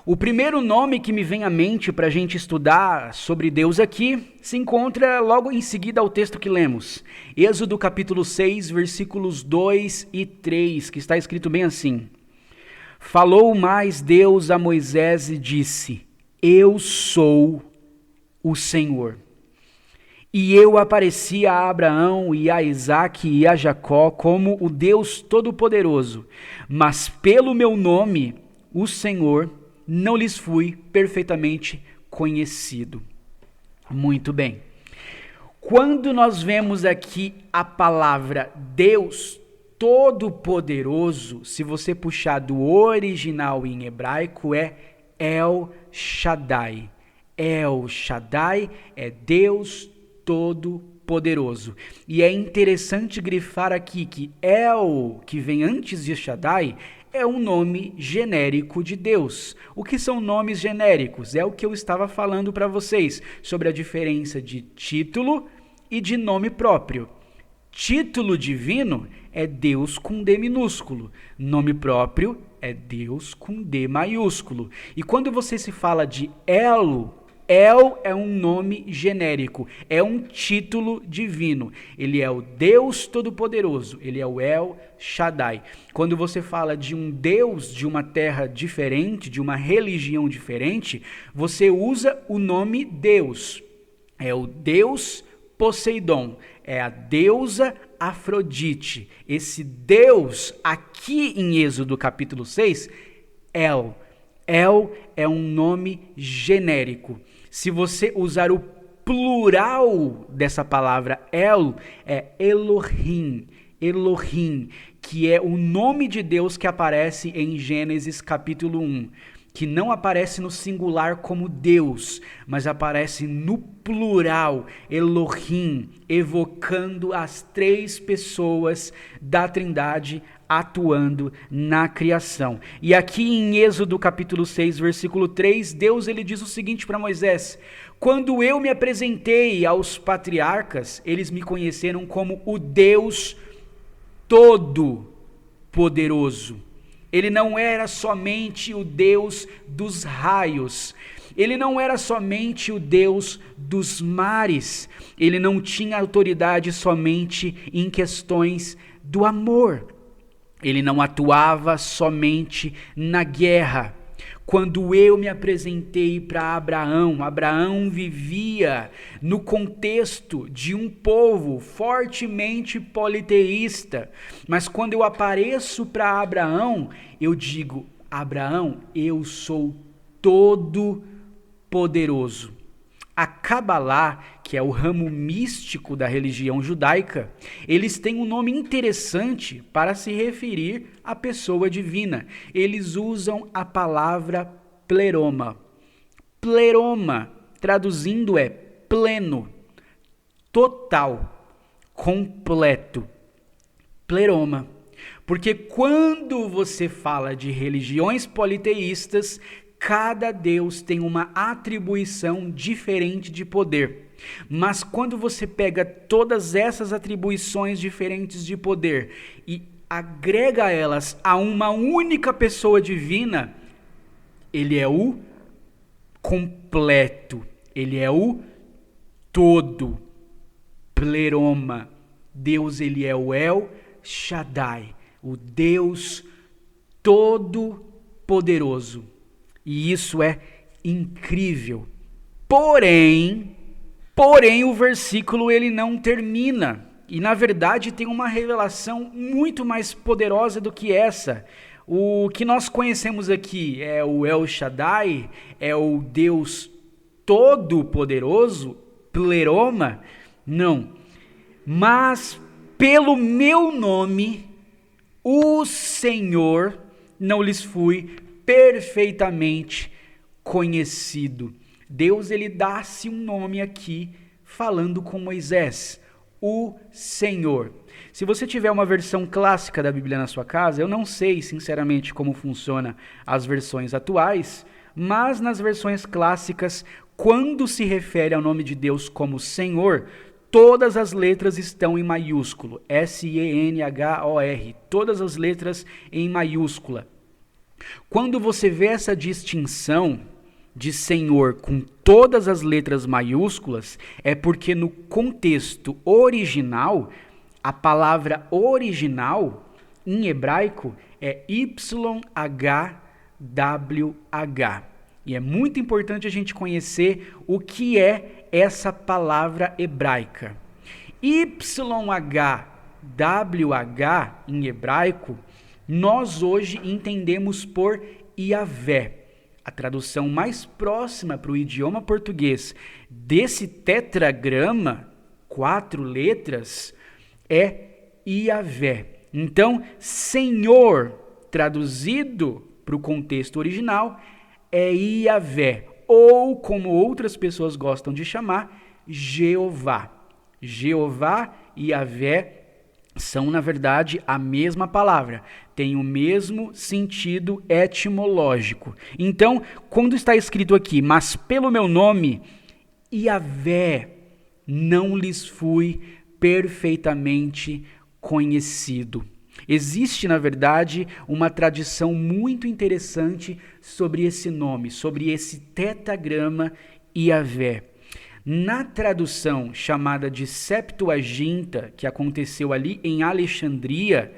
O primeiro nome que me vem à mente para a gente estudar sobre Deus aqui se encontra logo em seguida ao texto que lemos. Êxodo capítulo 6, versículos 2 e 3, que está escrito bem assim. Falou mais Deus a Moisés e disse, eu sou o Senhor. E eu apareci a Abraão e a Isaque e a Jacó como o Deus Todo-Poderoso, mas pelo meu nome, o Senhor, não lhes fui perfeitamente conhecido. Muito bem. Quando nós vemos aqui a palavra Deus Todo-Poderoso, se você puxar do original em hebraico, é El Shaddai. El Shaddai é Deus Todo-Poderoso. E é interessante grifar aqui que El, que vem antes de Shaddai, é um nome genérico de Deus. O que são nomes genéricos? É o que eu estava falando para vocês sobre a diferença de título e de nome próprio. Título divino é Deus com D minúsculo. Nome próprio é Deus com D maiúsculo. E quando você se fala de El é um nome genérico, é um título divino. Ele é o Deus Todo-Poderoso, ele é o El Shaddai. Quando você fala de um Deus de uma terra diferente, de uma religião diferente, você usa o nome Deus. É o Deus Poseidon, é a deusa Afrodite. Esse Deus, aqui em Êxodo capítulo 6, El é um nome genérico. Se você usar o plural dessa palavra El, é Elohim, que é o nome de Deus que aparece em Gênesis capítulo 1, que não aparece no singular como Deus, mas aparece no plural, Elohim, evocando as três pessoas da Trindade atuando na criação. E aqui em Êxodo capítulo 6, versículo 3, Deus ele diz o seguinte para Moisés: quando eu me apresentei aos patriarcas, eles me conheceram como o Deus Todo-Poderoso. Ele não era somente o Deus dos raios, ele não era somente o Deus dos mares, ele não tinha autoridade somente em questões do amor. Ele não atuava somente na guerra. Quando eu me apresentei para Abraão vivia no contexto de um povo fortemente politeísta. Mas quando eu apareço para Abraão, eu digo, Abraão, eu sou todo-poderoso. A Cabalá, que é o ramo místico da religião judaica, eles têm um nome interessante para se referir à pessoa divina. Eles usam a palavra pleroma. Pleroma, traduzindo, é pleno, total, completo. Pleroma. Porque quando você fala de religiões politeístas, cada Deus tem uma atribuição diferente de poder. Mas quando você pega todas essas atribuições diferentes de poder e agrega elas a uma única pessoa divina, ele é o completo, ele é o todo, pleroma. Deus, ele é o El Shaddai, o Deus Todo-Poderoso. E isso é incrível. Porém, o versículo ele não termina. E na verdade tem uma revelação muito mais poderosa do que essa. O que nós conhecemos aqui é o El Shaddai, é o Deus Todo-Poderoso, pleroma? Não. Mas pelo meu nome, o Senhor, não lhes fui perfeitamente conhecido. Deus ele dá-se um nome aqui falando com Moisés, o Senhor. Se você tiver uma versão clássica da Bíblia na sua casa, eu não sei sinceramente como funciona as versões atuais, mas nas versões clássicas, quando se refere ao nome de Deus como Senhor, todas as letras estão em maiúsculo, S-E-N-H-O-R, todas as letras em maiúscula. Quando você vê essa distinção de Senhor com todas as letras maiúsculas, é porque no contexto original, a palavra original em hebraico é YHWH. E é muito importante a gente conhecer o que é essa palavra hebraica. YHWH em hebraico, nós hoje entendemos por Yahvé. A tradução mais próxima para o idioma português desse tetragrama, 4 letras, é Yahvé. Então, Senhor, traduzido para o contexto original, é Yahvé, ou como outras pessoas gostam de chamar, Jeová. Jeová e Yahvé são, na verdade, a mesma palavra, tem o mesmo sentido etimológico. Então, quando está escrito aqui, mas pelo meu nome, Yahvé, não lhes fui perfeitamente conhecido. Existe, na verdade, uma tradição muito interessante sobre esse nome, sobre esse tetragrama Yahvé. Na tradução chamada de Septuaginta, que aconteceu ali em Alexandria,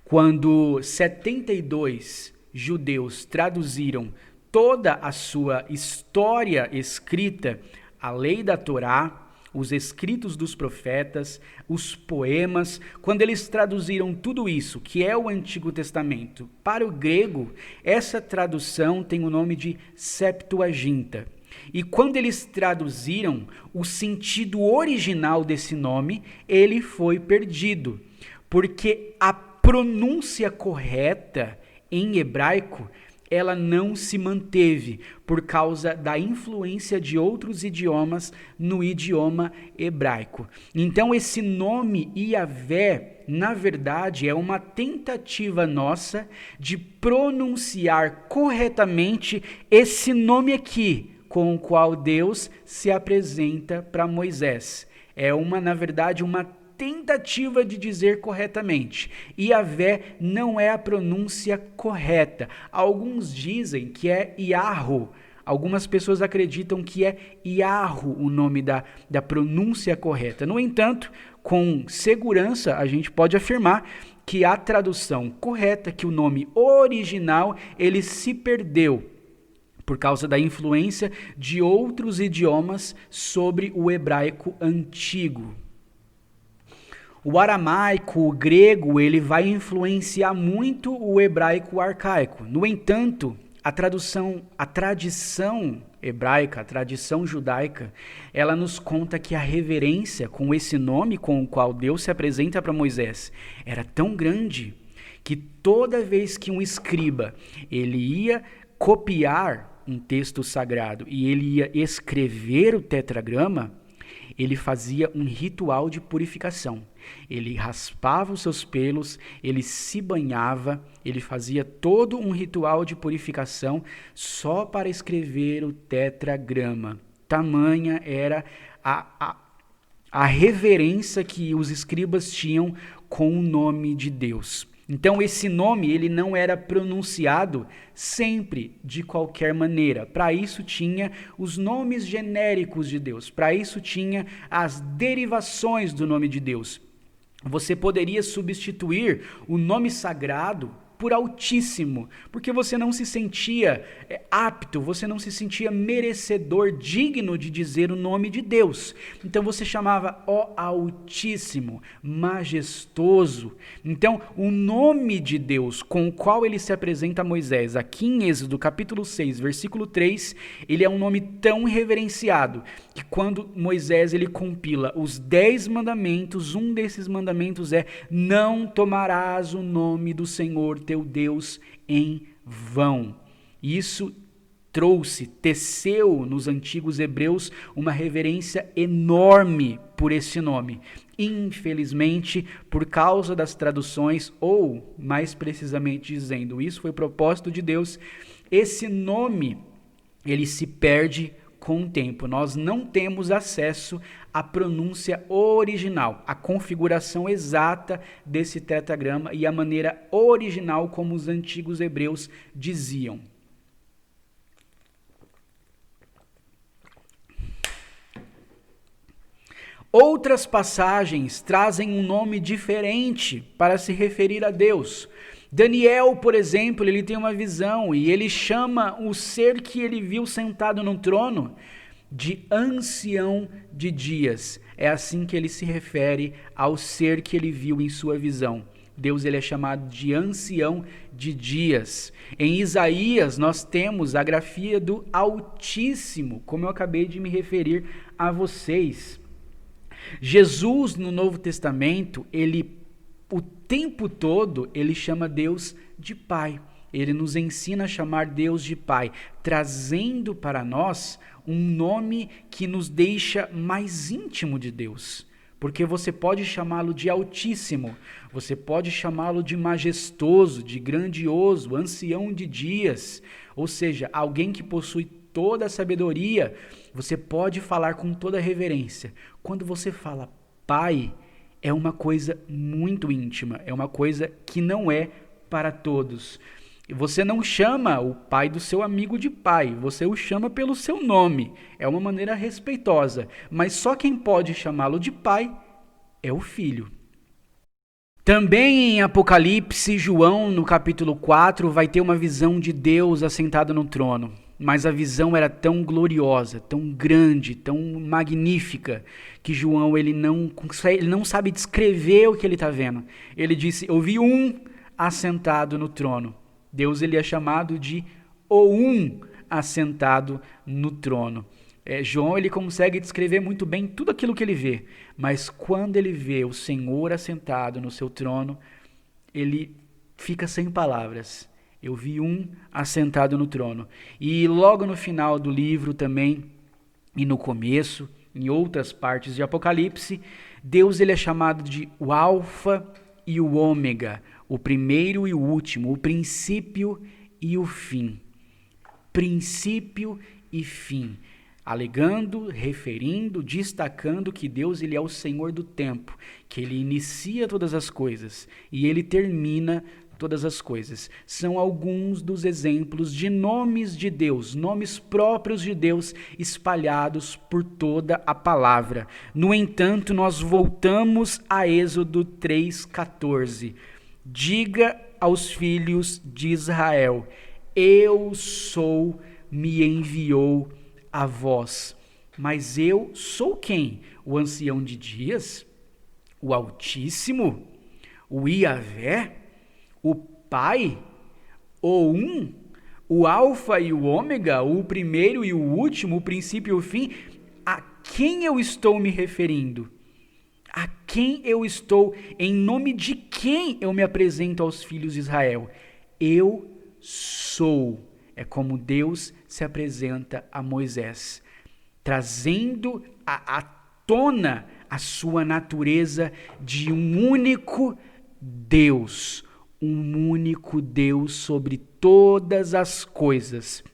quando 72 judeus traduziram toda a sua história escrita, a lei da Torá, os escritos dos profetas, os poemas, quando eles traduziram tudo isso, que é o Antigo Testamento, para o grego, essa tradução tem o nome de Septuaginta. E quando eles traduziram, o sentido original desse nome, ele foi perdido, porque a pronúncia correta em hebraico, ela não se manteve por causa da influência de outros idiomas no idioma hebraico. Então esse nome Yahvé, na verdade, é uma tentativa nossa de pronunciar corretamente esse nome aqui, com o qual Deus se apresenta para Moisés. É na verdade, uma tentativa de dizer corretamente. Yahvé não é a pronúncia correta. Alguns dizem que é Yahu. Algumas pessoas acreditam que é Yahu o nome da pronúncia correta. No entanto, com segurança, a gente pode afirmar que a tradução correta, que o nome original, ele se perdeu por causa da influência de outros idiomas sobre o hebraico antigo. O aramaico, o grego, ele vai influenciar muito o hebraico arcaico. No entanto, a tradição hebraica, a tradição judaica, ela nos conta que a reverência com esse nome com o qual Deus se apresenta para Moisés era tão grande que toda vez que um escriba ele ia copiar um texto sagrado e ele ia escrever o tetragrama, ele fazia um ritual de purificação. Ele raspava os seus pelos, ele se banhava, ele fazia todo um ritual de purificação só para escrever o tetragrama. Tamanha era a reverência que os escribas tinham com o nome de Deus. Então esse nome ele não era pronunciado sempre de qualquer maneira. Para isso tinha os nomes genéricos de Deus. Para isso tinha as derivações do nome de Deus. Você poderia substituir o nome sagrado por Altíssimo, porque você não se sentia apto, você não se sentia merecedor, digno de dizer o nome de Deus. Então você chamava ó Altíssimo, majestoso. Então o nome de Deus com o qual ele se apresenta a Moisés, aqui em Êxodo capítulo 6, versículo 3, ele é um nome tão reverenciado, que quando Moisés ele compila os 10 mandamentos, um desses mandamentos é: não tomarás o nome do Senhor teu Deus em vão. Isso teceu nos antigos hebreus uma reverência enorme por esse nome. Infelizmente, por causa das traduções, ou mais precisamente dizendo, isso foi propósito de Deus, esse nome ele se perde com o tempo. Nós não temos acesso à pronúncia original, à configuração exata desse tetragrama e a maneira original como os antigos hebreus diziam. Outras passagens trazem um nome diferente para se referir a Deus. Daniel, por exemplo, ele tem uma visão e ele chama o ser que ele viu sentado no trono de ancião de dias. É assim que ele se refere ao ser que ele viu em sua visão. Deus, ele é chamado de ancião de dias. Em Isaías nós temos a grafia do Altíssimo, como eu acabei de me referir a vocês. Jesus, no Novo Testamento, o tempo todo, ele chama Deus de Pai. Ele nos ensina a chamar Deus de Pai, trazendo para nós um nome que nos deixa mais íntimo de Deus. Porque você pode chamá-lo de Altíssimo, você pode chamá-lo de majestoso, de grandioso, ancião de dias, ou seja, alguém que possui toda a sabedoria. Você pode falar com toda a reverência. Quando você fala Pai, é uma coisa muito íntima, é uma coisa que não é para todos. Você não chama o pai do seu amigo de pai, você o chama pelo seu nome. É uma maneira respeitosa, mas só quem pode chamá-lo de pai é o filho. Também em Apocalipse, João, no capítulo 4, vai ter uma visão de Deus assentado no trono. Mas a visão era tão gloriosa, tão grande, tão magnífica, que João ele não sabe descrever o que ele está vendo. Ele disse, eu vi um assentado no trono. Deus ele é chamado de o um assentado no trono. João ele consegue descrever muito bem tudo aquilo que ele vê, mas quando ele vê o Senhor assentado no seu trono, ele fica sem palavras. Eu vi um assentado no trono. E logo no final do livro também, e no começo, em outras partes de Apocalipse, Deus ele é chamado de o Alfa e o Ômega, o primeiro e o último, o princípio e o fim. Princípio e fim. Alegando, referindo, destacando que Deus ele é o Senhor do tempo, que ele inicia todas as coisas e ele termina todas as coisas. São alguns dos exemplos de nomes de Deus, nomes próprios de Deus espalhados por toda a palavra. No entanto, nós voltamos a Êxodo 3,14. Diga aos filhos de Israel, eu sou, me enviou a vós. Mas eu sou quem? O ancião de dias? O Altíssimo? O Iavé? O Pai, o Um, o Alfa e o Ômega, o primeiro e o último, o princípio e o fim, a quem eu estou me referindo? A quem eu estou, em nome de quem eu me apresento aos filhos de Israel? Eu sou. É como Deus se apresenta a Moisés, trazendo à tona a sua natureza de um único Deus, um único Deus sobre todas as coisas.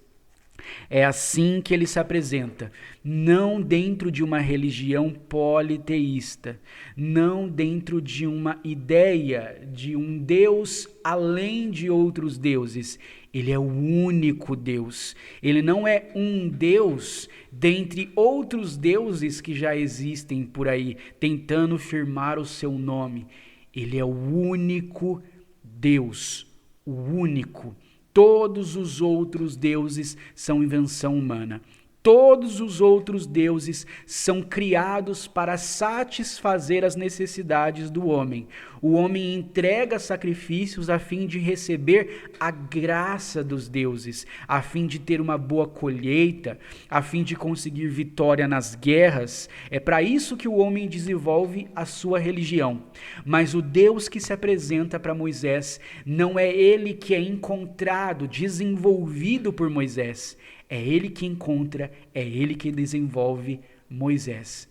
É assim que ele se apresenta, não dentro de uma religião politeísta, não dentro de uma ideia de um Deus além de outros deuses. Ele é o único Deus. Ele não é um Deus dentre outros deuses que já existem por aí, tentando firmar o seu nome. Ele é o único Deus, o único. Todos os outros deuses são invenção humana. Todos os outros deuses são criados para satisfazer as necessidades do homem. O homem entrega sacrifícios a fim de receber a graça dos deuses, a fim de ter uma boa colheita, a fim de conseguir vitória nas guerras. É para isso que o homem desenvolve a sua religião. Mas o Deus que se apresenta para Moisés não é ele que é encontrado, desenvolvido por Moisés. É ele que encontra, é ele que desenvolve Moisés.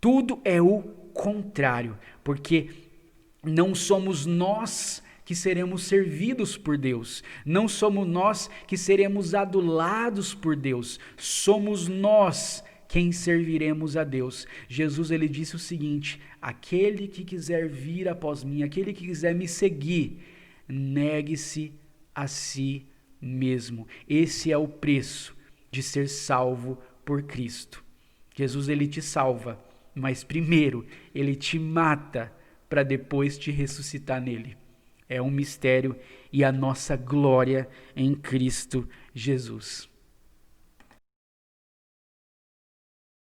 Tudo é o contrário, porque não somos nós que seremos servidos por Deus. Não somos nós que seremos adulados por Deus. Somos nós quem serviremos a Deus. Jesus, ele disse o seguinte: aquele que quiser vir após mim, aquele que quiser me seguir, negue-se a si mesmo. Esse é o preço de ser salvo por Cristo. Jesus, ele te salva, mas primeiro ele te mata para depois te ressuscitar nele. É um mistério e a nossa glória em Cristo Jesus.